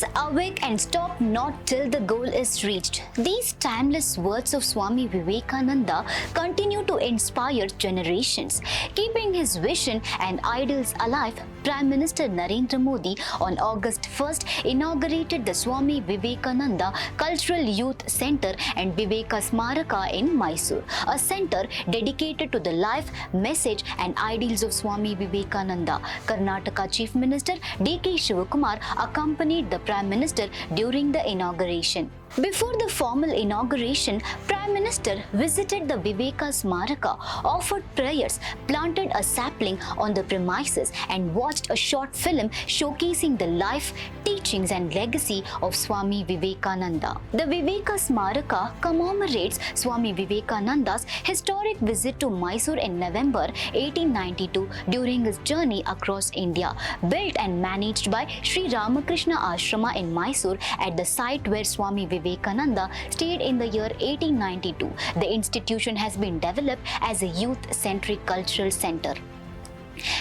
Rise, awake and stop not till the goal is reached. These timeless words of Swami Vivekananda continue to inspire generations. Keeping his vision and ideals alive, Prime Minister Narendra Modi on August 1st inaugurated the Swami Vivekananda Cultural Youth Centre and Viveka Smaraka in Mysuru, a centre dedicated to the life, message and ideals of Swami Vivekananda. Karnataka Chief Minister D.K. Shivakumar accompanied the Prime Minister during the inauguration. Before the formal inauguration, Prime Minister visited the Viveka Smaraka, offered prayers, planted a sapling on the premises and watched a short film showcasing the life, teachings and legacy of Swami Vivekananda. The Viveka Smaraka commemorates Swami Vivekananda's historic visit to Mysuru in November 1892 during his journey across India. Built and managed by Sri Ramakrishna Ashrama in Mysuru at the site where Swami Vivekananda stayed in the year 1892. The institution has been developed as a youth-centric cultural center.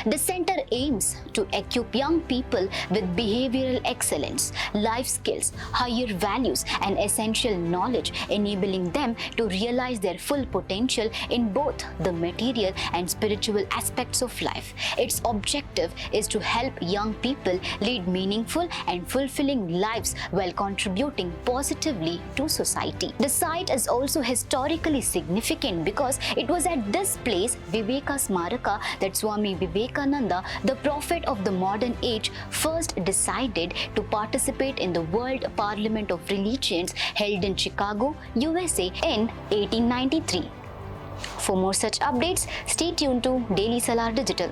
The center aims to equip young people with behavioral excellence, life skills, higher values and essential knowledge, enabling them to realize their full potential in both the material and spiritual aspects of life. Its objective is to help young people lead meaningful and fulfilling lives while contributing positively to society. The site is also historically significant because it was at this place, Viveka Smaraka, that Swami Vivekananda, the prophet of the modern age, first decided to participate in the World Parliament of Religions held in Chicago, USA in 1893. For more such updates, stay tuned to Daily Salar Digital.